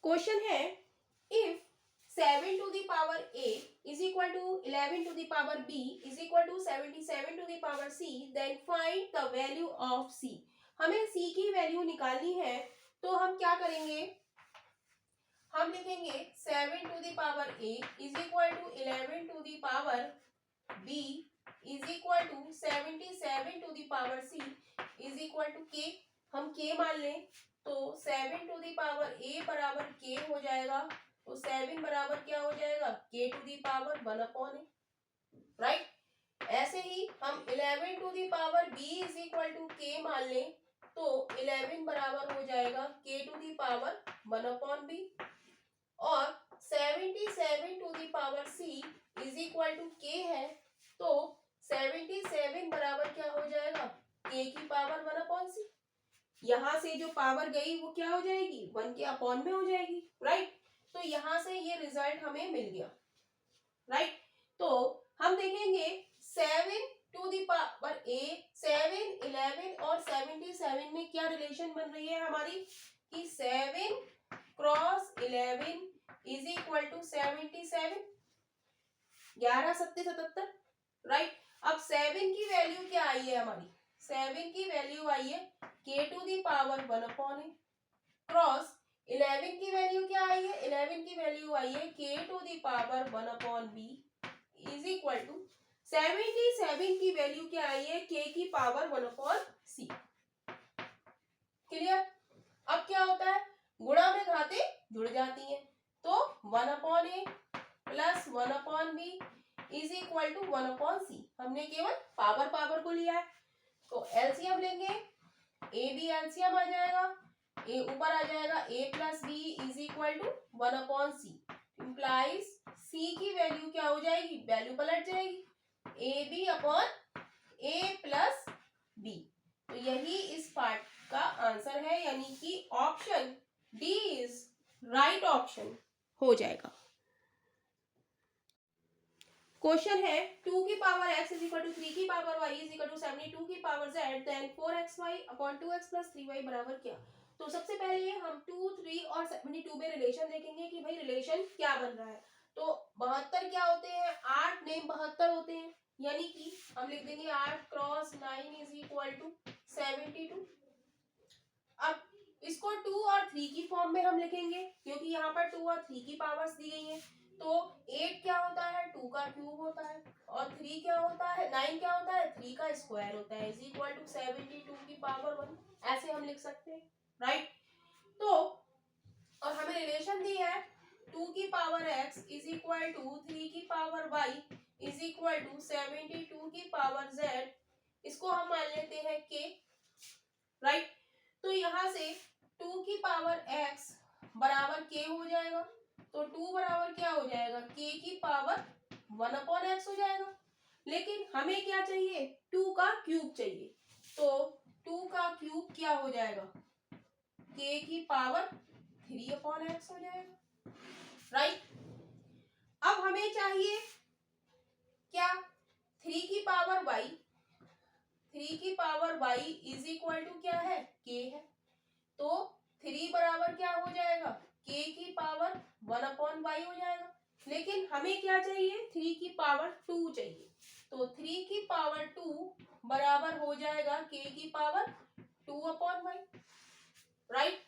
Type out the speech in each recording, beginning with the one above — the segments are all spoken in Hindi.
क्वेश्चन है if 7 to the power a is equal to 11 to the power b is equal to 77 to the power c then find the value of c। हमें c की वैल्यू निकालनी है तो हम क्या करेंगे, हम लिखेंगे 7 to the power a is equal to 11 to the power b is equal to 77 to the power c is equal to k। हम k मान लें तो 7 टू द पावर a बराबर k हो जाएगा, तो 7 बराबर क्या हो जाएगा k to the power 1/a, right. ऐसे ही हम 11 to the power b is equal to k मान लें तो 11 बराबर हो जाएगा k to the power 1/b, और 77 to the power c is equal to k है तो 77 बराबर क्या हो जाएगा k की पावर 1/c। यहां से जो पावर गई वो क्या हो जाएगी 1 के अपॉन में हो जाएगी, राइट। तो यहां से ये रिजल्ट हमें मिल गया, राइट। तो हम देखेंगे 7 टू द पावर a 7 11 और 77 में क्या रिलेशन बन रही है हमारी कि 7 क्रॉस 11 इज इक्वल टू 77, 11 सत्ते 77, राइट। अब 7 की वैल्यू क्या आई है हमारी, 7 की वैल्यू आई है k to the power 1/a cross 11 की वैल्यू क्या आई है, 11 की वैल्यू आई है k to the power 1/b is equal to 77 की वैल्यू क्या आई है k की पावर 1/c। क्लियर। अब क्या होता है गुणा में घाते जुड़ जाती हैं तो 1/a plus 1/b is equal to 1/c। हमने केवल पावर पावर को लिया है तो एलसीएम लेंगे, ए बी एलसीएम आ जाएगा, ए ऊपर आ जाएगा a plus B is equal to 1/c implies c की वैल्यू क्या हो जाएगी, वैल्यू पलट जाएगी A B upon A plus B. तो यही इस पार्ट का आंसर है, यानी कि option D is right option हो जाएगा। क्वेश्चन है 2 की power x is equal to 3 की power y is equal to 72 की power z then 4xy upon 2x plus 3y बराबर क्या। तो सबसे पहले हम 2, 3 और 72 में रिलेशन देखेंगे कि भाई रिलेशन क्या बन रहा है। तो 72 क्या होते हैं, 8 नेम 72 होते हैं, यानी कि हम लिख देंगे 8 क्रॉस 9 इज इक्वल टू 72। अब इसको 2 और 3 की फॉर्म में हम लिखेंगे क्योंकि यहाँ पर 2 और 3 की पावर्स दी गई हैं। तो 8 क्या होता है 2 का क्यूब होता है, और 3 क्या होता है 9 क्या होता है 3 का स्क्वायर होता है इज इक्वल टू 72 की पावर 1, ऐसे हम लिख सकते हैं, राइट। तो और हमें रिलेशन दी है 2 की power x is equal to 3 की power y is equal to 72 की पावर z, इसको हम मान लेते हैं k, राइट। तो यहां से 2 की पावर x बराबर k हो जाएगा, तो 2 बराबर क्या हो जाएगा k की पावर 1/x हो जाएगा। लेकिन हमें क्या चाहिए 2 का क्यूब चाहिए, तो 2 का क्यूब क्या हो जाएगा k की पावर 3/x हो जाएगा, राइट। अब हमें चाहिए क्या 3 की पावर y, 3 की power y is equal to क्या है k है, तो 3 बराबर क्या हो जाएगा k की पावर 1/y हो जाएगा। लेकिन हमें क्या चाहिए 3 की पावर 2 चाहिए, तो 3 की पावर 2 बराबर हो जाएगा k की पावर 2/y, राइट।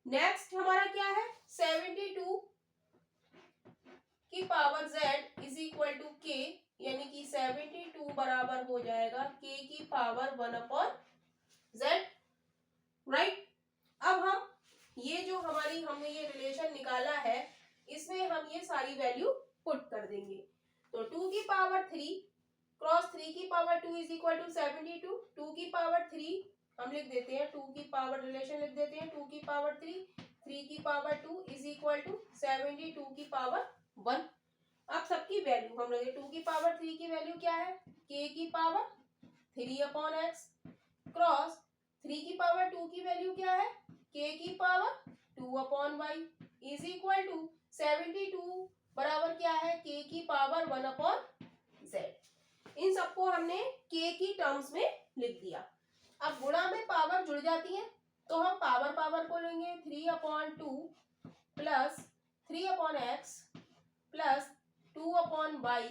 नेक्स्ट हमारा क्या है 72 की power z is equal to k, यानी कि 72 बराबर हो जाएगा k की पावर 1/z, राइट। अब हम ये जो हमने ये रिलेशन निकाला है इसमें हम ये सारी वैल्यू पुट कर देंगे। तो 2 की पावर 3 क्रॉस 3 की पावर 2 इज इक्वल टू 72, 2 की पावर 3 हम लिख देते हैं, 2 की पावर रिलेशन लिख देते हैं 2 की पावर 3, 3 की पावर 2 इज इक्वल टू 72 की पावर 1। अब सबकी वैल्यू हम लगे 2 की पावर 3 की वैल्यू क्या है k की पावर 3/x क्रॉस 3 की पावर 2 की वैल्यू क्या है k की power 2/y is equal to 72 बराबर क्या है k की पावर 1/z। इन सबको हमने k की टर्म्स में लिख दिया। अब गुणा में पावर जुड़ जाती है तो हम पावर पावर को लेंगे 3/2 plus 3/x plus 2/y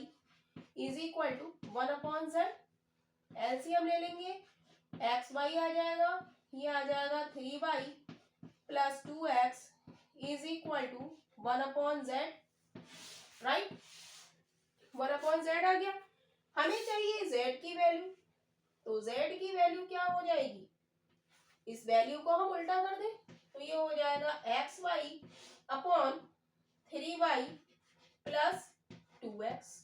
is equal to 1/z। LCM ले लेंगे, एक्स वाई आ जाएगा, ये आ जाएगा 3y plus 2x is equal to 1/z, right. 1/z आ गया। हमें चाहिए z की वैल्यू, तो z की वैल्यू क्या हो जाएगी, इस वैल्यू को हम उल्टा कर दें तो ये हो जाएगा x Y upon 3y plus 2x।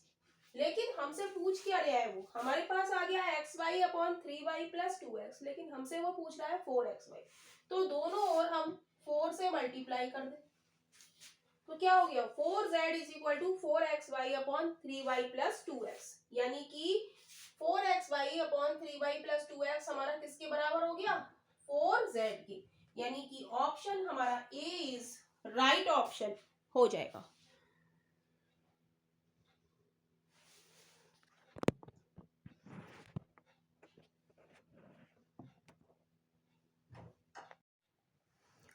लेकिन हमसे पूछ क्या रहा है, वो हमारे पास आ गया x Y upon 3y plus 2x, लेकिन हमसे वो पूछ रहा है 4xy। तो दोनों ओर हम 4 से मल्टीप्लाई कर दें तो क्या हो गया, 4z is equal to 4xy upon 3y plus 2x, यानी कि 4xy upon 3y plus 2x हमारा किसके बराबर हो गया, 4z के, यानी कि ऑप्शन हमारा ए इज राइट ऑप्शन हो जाएगा।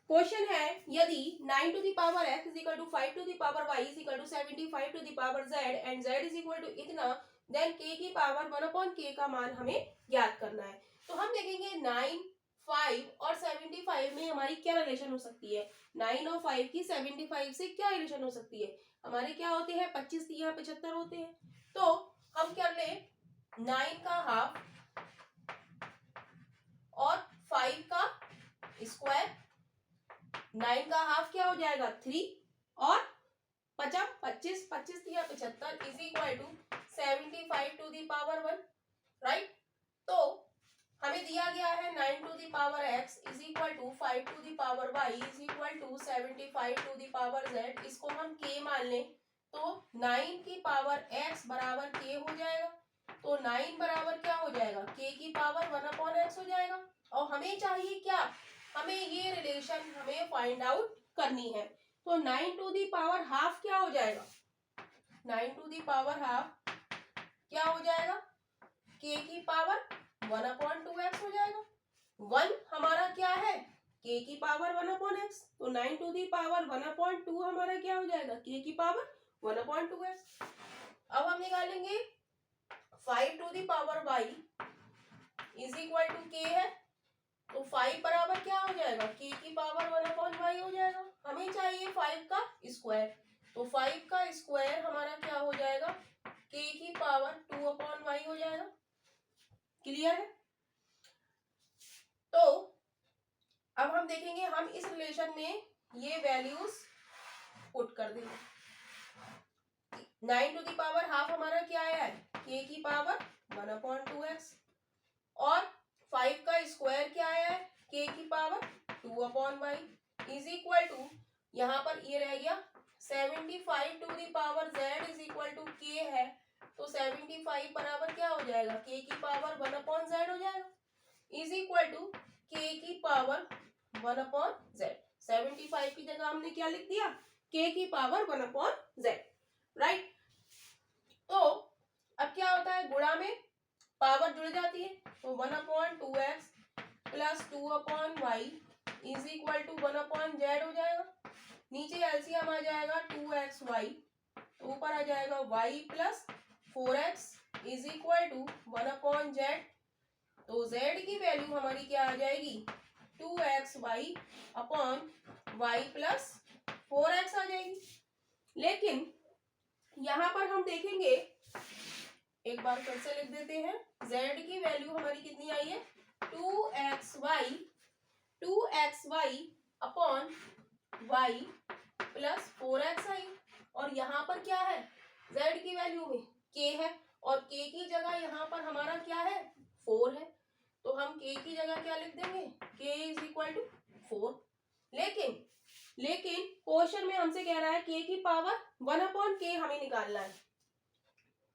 क्वेश्चन है, यदि 9 to the power x is equal to 5 to the power y is equal to 75 to the power z and z is equal to इतना, देन k की पावर 1 अपॉन k का मान हमें ज्ञात करना है। तो हम देखेंगे 9, 5 और 75 में हमारी क्या रिलेशन हो सकती है। 9 और 5 की 75 से क्या रिलेशन हो सकती है, हमारे क्या होते हैं 25 यहाँ 75 होते हैं। तो हम कर ले 9 का हाफ और 5 का स्क्वायर। 9 का हाफ क्या हो जाएगा 3 और 50 25 25 या 75 is equal to 75 to the power 1, right. तो हमें दिया गया है 9 to the power x is equal to 5 to the power y is equal to 75 to the power z। इसको हम k मान लें तो 9 की पावर x बराबर k हो जाएगा। तो 9 बराबर क्या हो जाएगा, k की पावर 1/x हो जाएगा। और हमें चाहिए क्या, हमें ये रिलेशन हमें फाइंड आउट करनी है। तो 9 टू दी पावर हाफ क्या हो जाएगा, 9 टू दी पावर हाफ क्या हो जाएगा, k की पावर 1/2x हो जाएगा। 1 हमारा क्या है, k की पावर 1/x, तो 9 टू दी पावर 1/2 हमारा क्या हो जाएगा, k की पावर 1/2x। अब हम निकालेंगे 5 to the power y is equal to k है, तो 5 बराबर क्या हो जाएगा, k की पावर 1/y हो जाएगा। हमें चाहिए 5 का स्क्वायर, तो 5 का स्क्वायर हमारा क्या हो जाएगा, k की पावर 2/y हो जाएगा। क्लियर है। तो अब हम देखेंगे, हम इस रिलेशन में ये वैल्यूज पुट कर देंगे। 9 टू दी पावर हाफ हमारा क्या आया है, k की पावर 1/2x और 5 का स्क्वायर क्या आया है, k की power 2/y is equal to, यहाँ पर ये रह गया 75 to the power z is equal to k है, तो 75 बराबर क्या हो जाएगा, k की पावर 1/z हो जाएगा इज इक्वल टू k की पावर 1/z। 75 की जगह हमने क्या लिख दिया, k की पावर 1/z, राइट। तो अब क्या होता है, गुणा में पावर जुड़ जाती है, तो 1/2x plus 2/y is equal to 1/z हो जाएगा। नीचे एलसीएम आ जाएगा 2xy, तो ऊपर आ जाएगा y plus 4x is equal to 1/z। तो z की वैल्यू हमारी क्या आ जाएगी, 2xy upon y plus 4x आ जाएगी। लेकिन यहाँ पर हम देखेंगे, एक बार फिर से लिख देते हैं, z की वैल्यू हमारी कितनी आई है, 2xy upon y plus 4x आई। और यहाँ पर क्या है, z की वैल्यू में k है और k की जगह यहाँ पर हमारा क्या है 4 है, तो हम k की जगह क्या लिख देंगे, k इज इक्वल टू 4। लेकिन क्वेश्चन में हमसे कह रहा है k की पावर 1/k हमें निकालना है,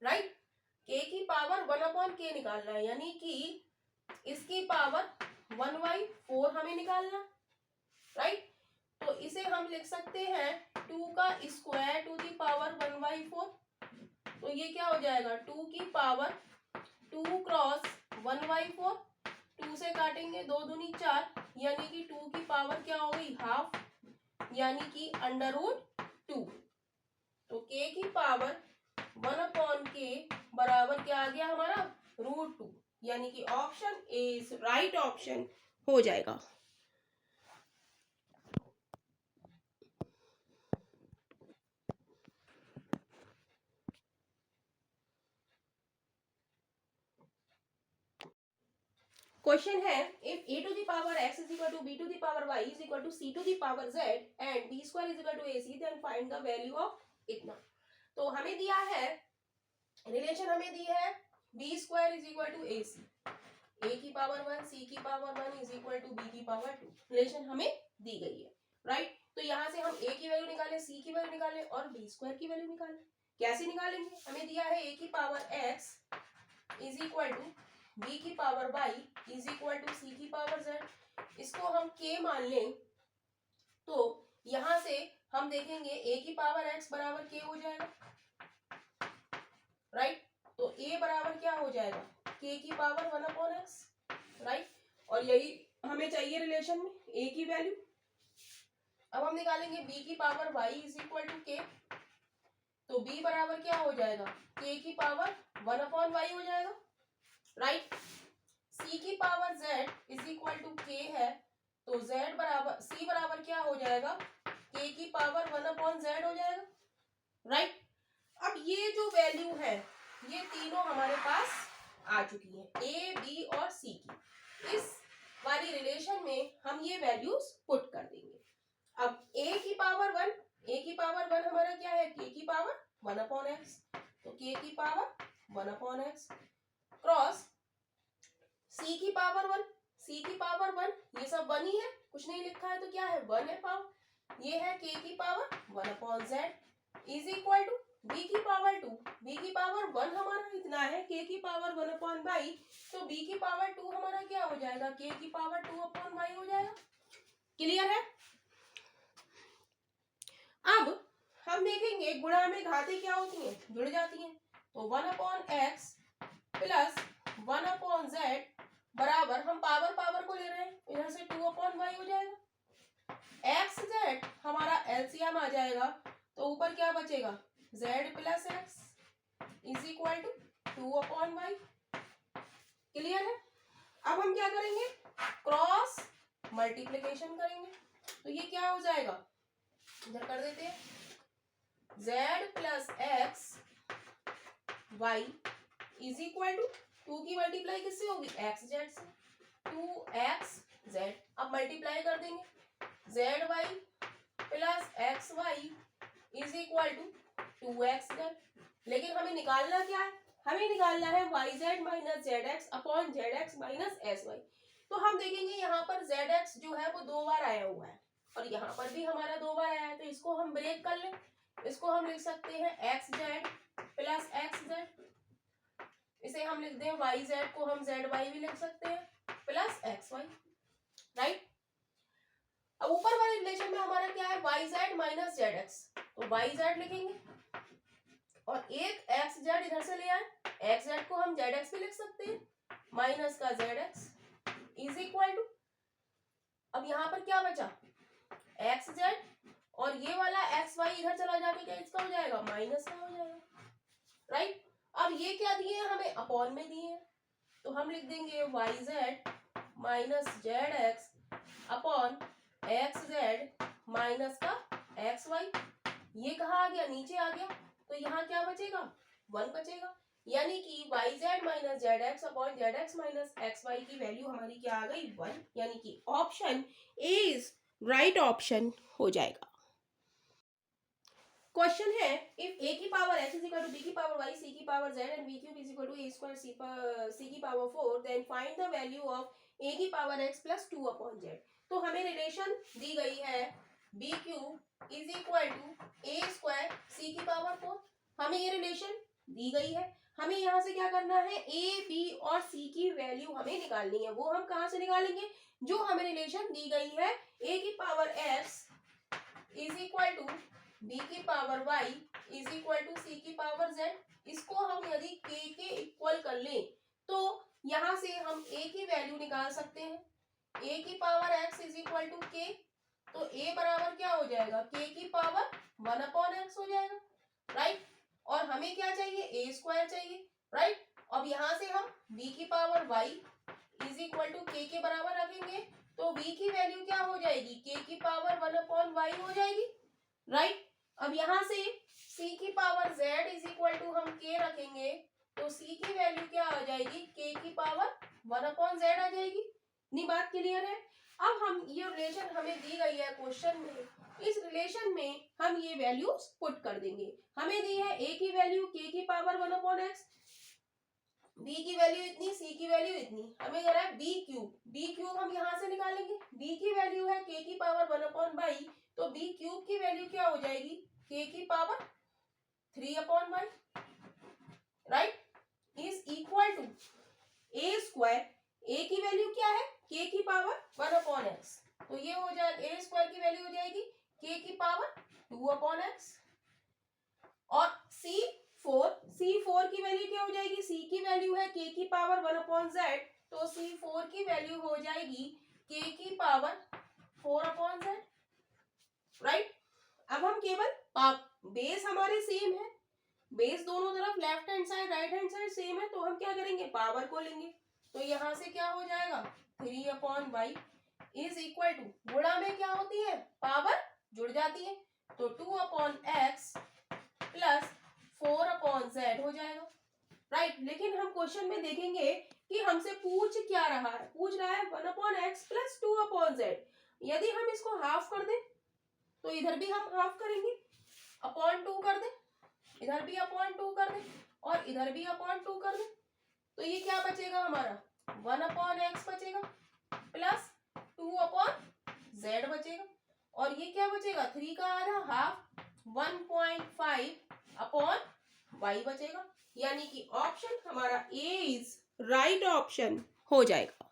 राइट। k की पावर 1/k निकालना है, यानी कि इसकी पावर 1/4 हमें निकालना, राइट। तो इसे हम लिख सकते हैं 2 का स्क्वायर टू दी पावर 1/4। तो ये क्या हो जाएगा, 2 की पावर 2 क्रॉस 1/4, 2 से काटेंगे 2 दूनी 4, यानी कि 2 की पावर क्या हो गई हाफ, यानी कि √2। तो k की पावर 1/k बराबर क्या आ गया हमारा √2, यानी कि option A is right option हो जाएगा। क्वेश्चन है if a to the power x is equal to b to the power y is equal to c to the power z and b square is equal to ac then find the value of इतना। तो हमें दिया है रिलेशन, हमें दी है b square is equal to ac, a की पावर 1 c की power 1 is equal to b की पावर 2, रिलेशन हमें दी गई है, राइट। तो यहाँ से हम a की वैल्यू निकालें, c की वैल्यू निकालें और b स्क्वायर की वैल्यू निकालें। कैसे निकालेंगे? हमें दिया है a की power x is equal to b की power y is equal to c की पावर z, इसको हम k मान लें तो यहां से हम देखेंगे a की पावर x बराबर k हो जाएगा, राइट। तो a बराबर क्या हो जाएगा k की पावर 1/x, राइट। और यही हमें चाहिए रिलेशन में a की वैल्यू। अब हम निकालेंगे b की power y is equal to k, तो b बराबर क्या हो जाएगा k की पावर 1/y हो जाएगा, राइट। c की power z is equal to k है, तो z बराबर c बराबर क्या हो जाएगा k की पावर 1/z हो जाएगा, राइट। अब ये जो वैल्यू है ये तीनों हमारे पास आ चुकी है a b और c की। इस वाली रिलेशन में हम ये वैल्यूज पुट कर देंगे। अब a की पावर 1, a की पावर 1 हमारा क्या है k की पावर 1/x, तो k की पावर 1/x क्रॉस c की पावर 1, c की पावर 1, ये सब 1 ही है, कुछ नहीं लिखा है तो क्या है 1 है पावर, ये है k की power 1/z is equal to b की पावर 2, b की पावर 1 हमारा इतना है k की पावर 1/y, तो b की पावर 2 हमारा क्या हो जाएगा k की पावर 2/y हो जाएगा। क्लियर है? अब हम देखेंगे गुणा में घातें क्या होती हैं, जुड़ जाती हैं। तो 1/x प्लस 1/z बराबर, हम पावर पावर को ले रहे हैं, इधर से 2/y हो जाएगा। एक्स जेड हमारा एलसीएम आ जाएगा, तो ऊपर क्या बचेगा z plus X is equal to 2/y। Clear है? अब हम क्या करेंगे क्रॉस मल्टीप्लिकेशन करेंगे, तो ये क्या हो जाएगा, इधर कर देते हैं z plus X Y is equal to 2 की मल्टीप्लाई किससे होगी एक्स जेड से, 2xz। अब मल्टीप्लाई कर देंगे zy plus xy is equal to 2xz। लेकिन हमें निकालना क्या है, हमें निकालना है yz minus zx upon zx minus sy। तो हम देखेंगे यहाँ पर zx जो है वो 2 बार आया हुआ है और यहाँ पर भी हमारा 2 बार आया है, तो इसको हम ब्रेक कर लें, इसको हम लिख सकते हैं xz प्लस xz, इसे हम लिख दें yz को हम zy भी लिख सकते हैं प्लस xy, राइट। अब ऊपर वाले रिलेशन में हमारा क्या है yz माइनस zx, तो yz लिखेंगे और एक xz इधर से ले आए, xz को हम zx भी लिख सकते हैं माइनस का zx इज इक्वल टू, अब यहाँ पर क्या बचा xz और ये वाला xy इधर चला जाके क्या इसका हो जाएगा माइनस का हो जाएगा, राइट। अब ये क्या दिए हैं हमें अपॉन में दिए हैं, तो हम लिख देंगे yz minus zx upon xz minus का xy। ये कहाँ आ गया नीचे आ गया, तो यहाँ क्या बचेगा 1 बचेगा, यानी कि yz minus zx upon zx minus xy की वैल्यू हमारी क्या आ गई 1, यानी कि option A is right option हो जाएगा। क्वेश्चन है इफ a की power x is equal to b की पावर y c की power z and b cube is equal to a square c की power 4 then find the value of a की power x plus 2 upon z। तो हमें रिलेशन दी गई है b cube is equal to a square c की पावर 4, हमें ये रिलेशन दी गई है, हमें यहाँ से क्या करना है a b और c की वैल्यू हमें निकालनी है। वो हम कहाँ से निकालेंगे, जो हमें रिलेशन दी गई है a की power x is equal to b की power y is equal to c की पावर z। इसको हम यदि k के इक्वल कर लें तो यहाँ से हम a की वैल्यू निकाल सकते हैं, a की power x is equal to k, तो a बराबर क्या हो जाएगा जाएगा के की पावर 1/x हो जाएगा, राइट। और हमें क्या चाहिए, ए स्क्वायर चाहिए, राइट। अब यहाँ से हम b की power y is equal to के बराबर रखेंगे, तो v की वैल्यू क्या हो जाएगी, के की पावर 1/y हो जाएगी, राइट। अब यहाँ से c की power z is equal to हम k रखेंगे, तो c की वैल्यू क्या आ जाएगी, k की पावर 1/z आ जाएगी। इतनी बात क्लियर है। अब हम ये रिलेशन हमें दी गई है क्वेश्चन में, इस रिलेशन में हम ये वैल्यूज पुट कर देंगे। हमें दी है a की वैल्यू k की पावर 1/x, b की वैल्यू इतनी, c की वैल्यू इतनी, हमें कह रहा है b क्यूब हम यहाँ से निकालेंगे, b की वैल्यू है k की पावर 1/y, तो b क्यूब की वैल्यू क्या हो जाएगी, k की power 3/y, right, is equal to a square, a की वैल्यू क्या है, k की पावर 1/x, तो ये हो जाएगा a स्क्वायर की वैल्यू हो जाएगी k की पावर 2/x, और C4 की वैल्यू क्या हो जाएगी, c की वैल्यू है k की पावर 1/z, तो C4 की वैल्यू हो जाएगी k की पावर 4/z, राइट। अब हम केवल बेस हमारे सेम है, बेस दोनों तरफ left hand side right hand side same है, तो हम क्या करेंगे, पावर को लेंगे, तो यहाँ से क्या हो जाएगा 3/y इज इक्वल टू, गुणा में क्या होती है, पावर जुड़ जाती है, तो 2/x प्लस 4/z हो जाएगा, राइट। लेकिन हम क्वेश्चन में देखेंगे कि हमसे पूछ क्या रहा है, पूछ रहा है 1/x प्लस 2/z। यदि हम इसको हाफ कर दें तो इधर भी हम हाफ करेंगे, अपॉन 2 कर दें, इधर भी अपॉन 2 कर दें, और इधर भी अपॉन 2 कर दें, तो ये क्या बचेगा हमारा 1/x बचेगा प्लस 2/z बचेगा, और ये क्या बचेगा 3 का आधा हाफ 1.5/y बचेगा, यानी कि ऑप्शन हमारा ए इज राइट ऑप्शन हो जाएगा।